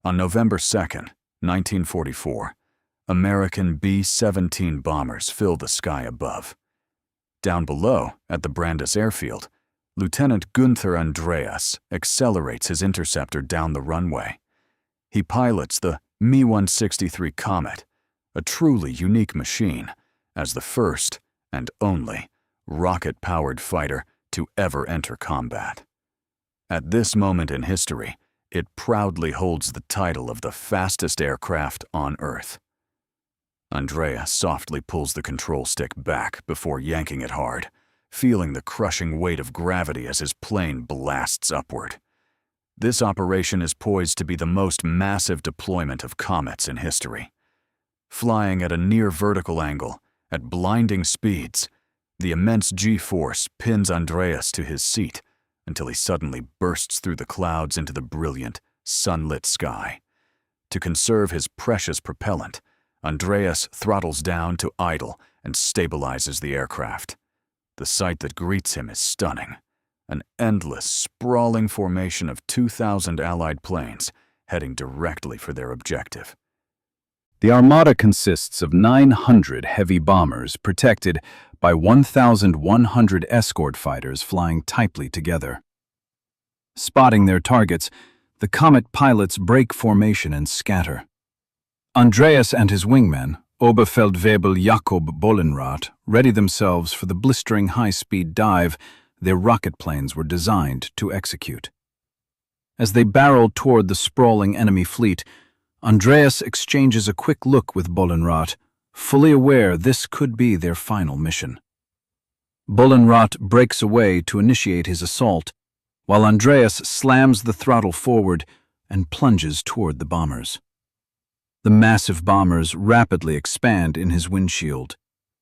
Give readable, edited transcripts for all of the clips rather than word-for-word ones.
On November 2nd, 1944, American B-17 bombers fill the sky above. Down below, at the Brandes airfield, Lieutenant Gunther Andreas accelerates his interceptor down the runway. He pilots the Me-163 Comet, a truly unique machine, as the first and only rocket-powered fighter to ever enter combat. At this moment in history, it proudly holds the title of the fastest aircraft on Earth. Andreas softly pulls the control stick back before yanking it hard, feeling the crushing weight of gravity as his plane blasts upward. This operation is poised to be the most massive deployment of Komets in history. Flying at a near vertical angle, at blinding speeds, the immense G-force pins Andreas to his seat until he suddenly bursts through the clouds into the brilliant, sunlit sky. To conserve his precious propellant, Andreas throttles down to idle and stabilizes the aircraft. The sight that greets him is stunning. An endless, sprawling formation of 2,000 Allied planes heading directly for their objective. The armada consists of 900 heavy bombers protected by 1,100 escort fighters flying tightly together. Spotting their targets, the Comet pilots break formation and scatter. Andreas and his wingman, Oberfeldwebel Jakob Bollenrath, ready themselves for the blistering high-speed dive their rocket planes were designed to execute. As they barrel toward the sprawling enemy fleet, Andreas exchanges a quick look with Bollenrath, fully aware this could be their final mission. Bollenrath breaks away to initiate his assault, while Andreas slams the throttle forward and plunges toward the bombers. The massive bombers rapidly expand in his windshield.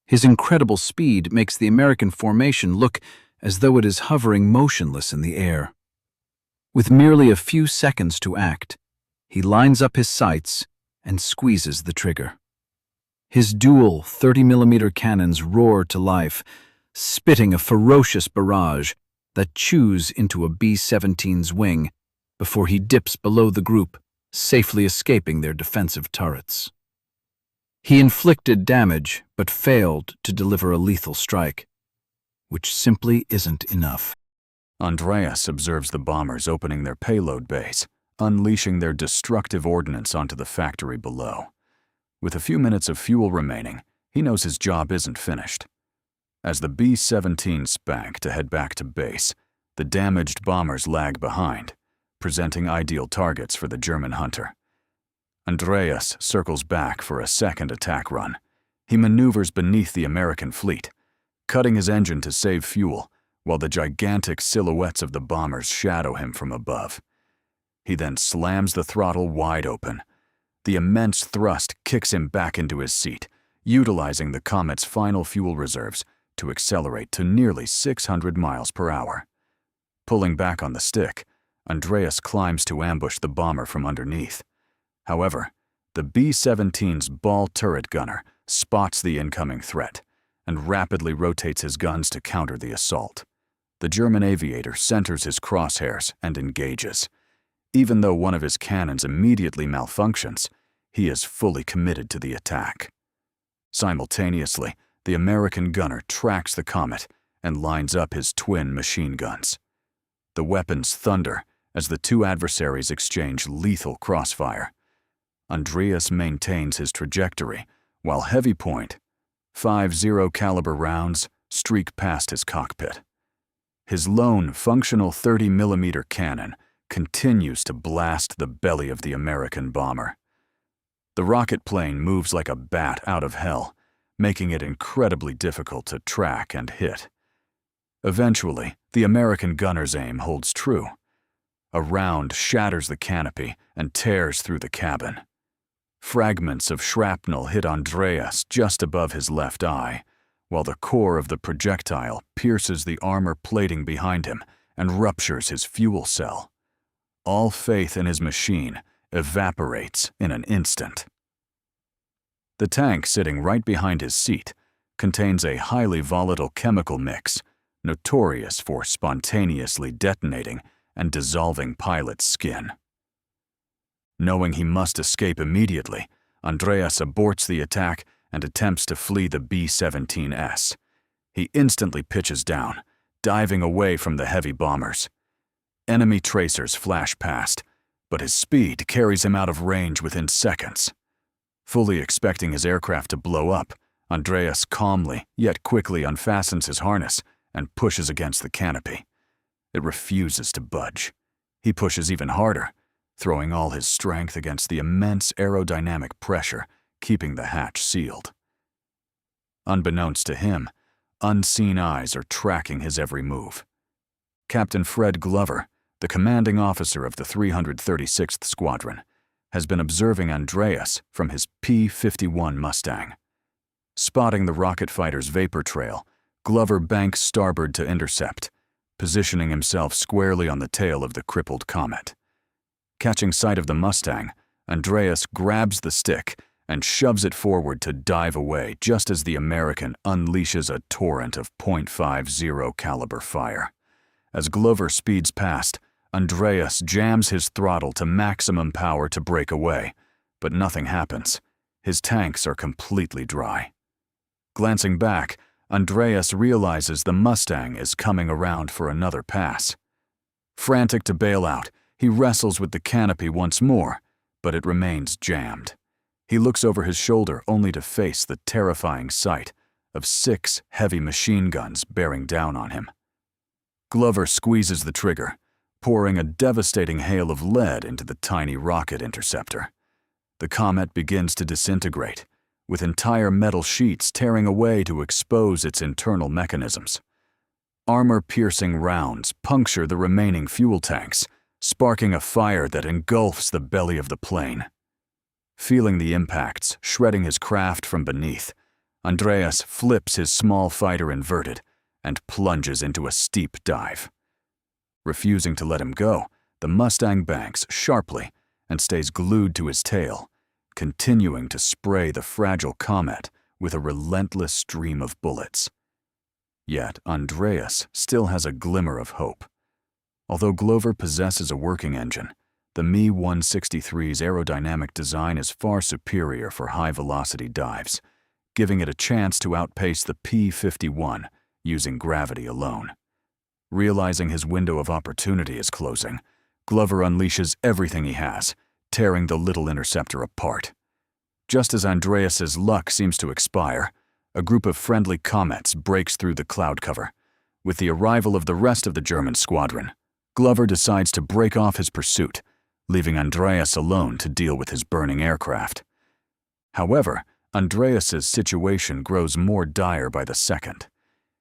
His incredible speed makes the American formation look as though it is hovering motionless in the air. With merely a few seconds to act, he lines up his sights and squeezes the trigger. His dual 30mm cannons roar to life, spitting a ferocious barrage that chews into a B-17's wing before he dips below the group, safely escaping their defensive turrets. He inflicted damage but failed to deliver a lethal strike, which simply isn't enough. Andreas observes the bombers opening their payload bays, unleashing their destructive ordnance onto the factory below. With a few minutes of fuel remaining, he knows his job isn't finished. As the B-17 spank to head back to base, the damaged bombers lag behind, presenting ideal targets for the German hunter. Andreas circles back for a second attack run. He maneuvers beneath the American fleet, cutting his engine to save fuel, while the gigantic silhouettes of the bombers shadow him from above. He then slams the throttle wide open. The immense thrust kicks him back into his seat, utilizing the Comet's final fuel reserves to accelerate to nearly 600 miles per hour. Pulling back on the stick, Andreas climbs to ambush the bomber from underneath. However, the B-17's ball turret gunner spots the incoming threat and rapidly rotates his guns to counter the assault. The German aviator centers his crosshairs and engages. Even though one of his cannons immediately malfunctions, he is fully committed to the attack. Simultaneously, the American gunner tracks the Comet and lines up his twin machine guns. The weapons thunder as the two adversaries exchange lethal crossfire. Andreas maintains his trajectory, while heavy point, 5.0 caliber rounds streak past his cockpit. His lone functional 30mm cannon continues to blast the belly of the American bomber. The rocket plane moves like a bat out of hell, making it incredibly difficult to track and hit. Eventually, the American gunner's aim holds true. A round shatters the canopy and tears through the cabin. Fragments of shrapnel hit Andreas just above his left eye, while the core of the projectile pierces the armor plating behind him and ruptures his fuel cell. All faith in his machine evaporates in an instant. The tank sitting right behind his seat contains a highly volatile chemical mix, notorious for spontaneously detonating and dissolving pilot's skin. Knowing he must escape immediately, Andreas aborts the attack and attempts to flee the B-17S. He instantly pitches down, diving away from the heavy bombers. Enemy tracers flash past, but his speed carries him out of range within seconds. Fully expecting his aircraft to blow up, Andreas calmly yet quickly unfastens his harness and pushes against the canopy. It refuses to budge. He pushes even harder, throwing all his strength against the immense aerodynamic pressure, keeping the hatch sealed. Unbeknownst to him, unseen eyes are tracking his every move. Captain Fred Glover, the commanding officer of the 336th Squadron, has been observing Andreas from his P-51 Mustang. Spotting the rocket fighter's vapor trail, Glover banks starboard to intercept, positioning himself squarely on the tail of the crippled Comet. Catching sight of the Mustang, Andreas grabs the stick and shoves it forward to dive away just as the American unleashes a torrent of .50 caliber fire. As Glover speeds past, Andreas jams his throttle to maximum power to break away, but nothing happens. His tanks are completely dry. Glancing back, Andreas realizes the Mustang is coming around for another pass. Frantic to bail out, he wrestles with the canopy once more, but it remains jammed. He looks over his shoulder only to face the terrifying sight of 6 heavy machine guns bearing down on him. Glover squeezes the trigger, pouring a devastating hail of lead into the tiny rocket interceptor. The Comet begins to disintegrate, with entire metal sheets tearing away to expose its internal mechanisms. Armor-piercing rounds puncture the remaining fuel tanks, sparking a fire that engulfs the belly of the plane. Feeling the impacts shredding his craft from beneath, Andreas flips his small fighter inverted and plunges into a steep dive. Refusing to let him go, the Mustang banks sharply and stays glued to his tail, continuing to spray the fragile Comet with a relentless stream of bullets. Yet Andreas still has a glimmer of hope. Although Glover possesses a working engine, the Me-163's aerodynamic design is far superior for high-velocity dives, giving it a chance to outpace the P-51 using gravity alone. Realizing his window of opportunity is closing, Glover unleashes everything he has, tearing the little interceptor apart. Just as Andreas's luck seems to expire, a group of friendly Komets breaks through the cloud cover. With the arrival of the rest of the German squadron, Glover decides to break off his pursuit, leaving Andreas alone to deal with his burning aircraft. However, Andreas's situation grows more dire by the second.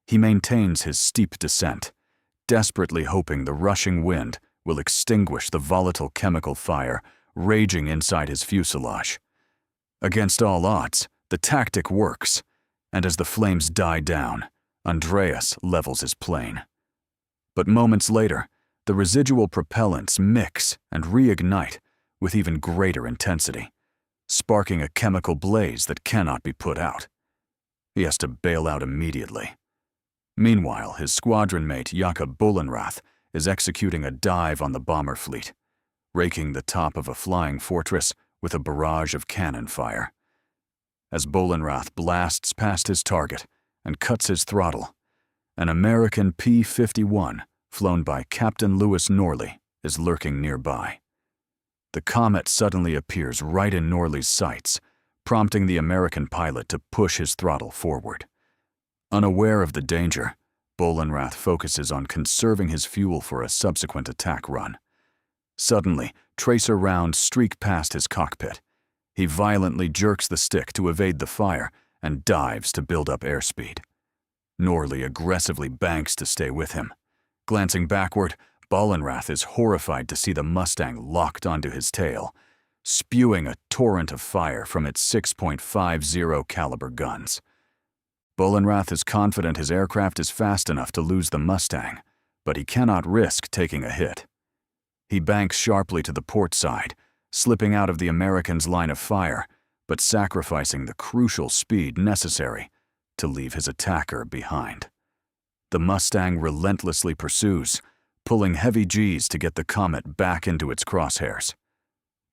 He maintains his steep descent, desperately hoping the rushing wind will extinguish the volatile chemical fire raging inside his fuselage. Against all odds, the tactic works, and as the flames die down, Andreas levels his plane. But moments later, the residual propellants mix and reignite with even greater intensity, sparking a chemical blaze that cannot be put out. He has to bail out immediately. Meanwhile, his squadron mate Jakob Bohlenrath is executing a dive on the bomber fleet, raking the top of a flying fortress with a barrage of cannon fire. As Bohlenrath blasts past his target and cuts his throttle, an American P-51, flown by Captain Louis Norley, is lurking nearby. The Comet suddenly appears right in Norley's sights, prompting the American pilot to push his throttle forward. Unaware of the danger, Bohlenrath focuses on conserving his fuel for a subsequent attack run. Suddenly, tracer rounds streak past his cockpit. He violently jerks the stick to evade the fire and dives to build up airspeed. Norley aggressively banks to stay with him. Glancing backward, Bohlenrath is horrified to see the Mustang locked onto his tail, spewing a torrent of fire from its 6.50 caliber guns. Bohlenrath is confident his aircraft is fast enough to lose the Mustang, but he cannot risk taking a hit. He banks sharply to the port side, slipping out of the American's line of fire, but sacrificing the crucial speed necessary to leave his attacker behind. The Mustang relentlessly pursues, pulling heavy Gs to get the Comet back into its crosshairs.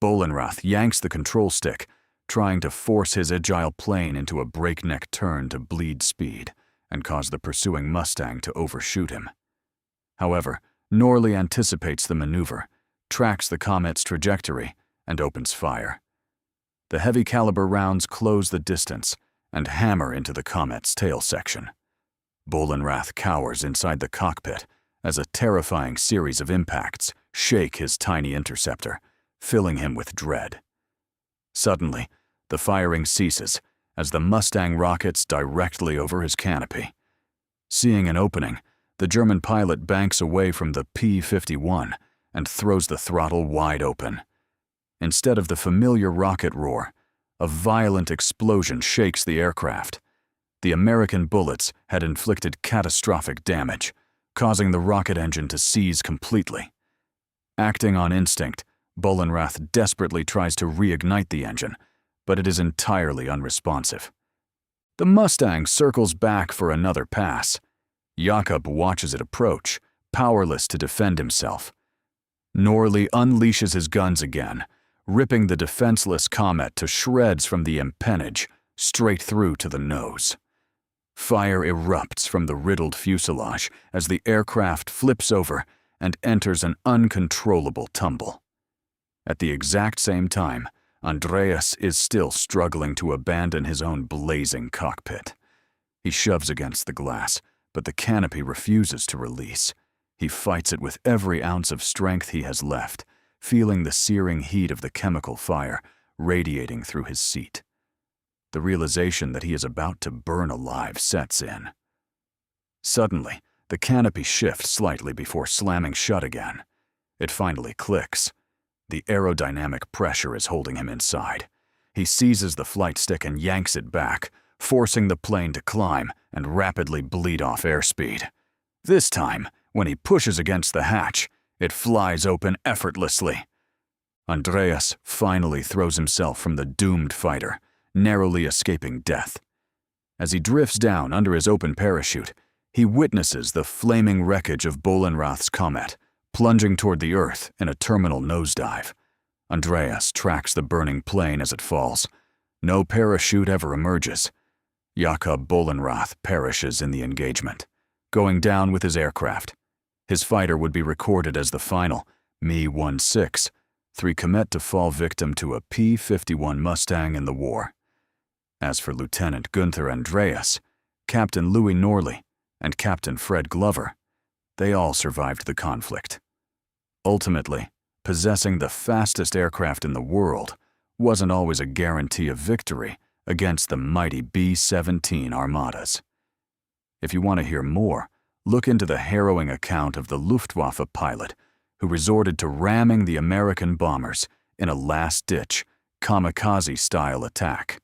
Bohlenrath yanks the control stick, trying to force his agile plane into a breakneck turn to bleed speed and cause the pursuing Mustang to overshoot him. However, Norley anticipates the maneuver, tracks the Comet's trajectory, and opens fire. The heavy-caliber rounds close the distance and hammer into the Comet's tail section. Bohlenrath cowers inside the cockpit as a terrifying series of impacts shake his tiny interceptor, filling him with dread. Suddenly, the firing ceases as the Mustang rockets directly over his canopy. Seeing an opening, the German pilot banks away from the P-51 and throws the throttle wide open. Instead of the familiar rocket roar, a violent explosion shakes the aircraft. The American bullets had inflicted catastrophic damage, causing the rocket engine to seize completely. Acting on instinct, Bohlenrath desperately tries to reignite the engine, but it is entirely unresponsive. The Mustang circles back for another pass. Jakob watches it approach, powerless to defend himself. Norley unleashes his guns again, ripping the defenseless Comet to shreds from the empennage, straight through to the nose. Fire erupts from the riddled fuselage as the aircraft flips over and enters an uncontrollable tumble. At the exact same time, Andreas is still struggling to abandon his own blazing cockpit. He shoves against the glass, but the canopy refuses to release. He fights it with every ounce of strength he has left, feeling the searing heat of the chemical fire radiating through his seat. The realization that he is about to burn alive sets in. Suddenly, the canopy shifts slightly before slamming shut again. It finally clicks. The aerodynamic pressure is holding him inside. He seizes the flight stick and yanks it back, forcing the plane to climb and rapidly bleed off airspeed. This time, when he pushes against the hatch, it flies open effortlessly. Andreas finally throws himself from the doomed fighter, narrowly escaping death. As he drifts down under his open parachute, he witnesses the flaming wreckage of Bohlenrath's Comet, plunging toward the earth in a terminal nosedive. Andreas tracks the burning plane as it falls. No parachute ever emerges. Jakob Bohlenrath perishes in the engagement, going down with his aircraft. His fighter would be recorded as the final Me-16, 3 Komet to fall victim to a P-51 Mustang in the war. As for Lieutenant Gunther Andreas, Captain Louis Norley, and Captain Fred Glover, they all survived the conflict. Ultimately, possessing the fastest aircraft in the world wasn't always a guarantee of victory against the mighty B-17 armadas. If you want to hear more, look into the harrowing account of the Luftwaffe pilot who resorted to ramming the American bombers in a last-ditch, kamikaze-style attack.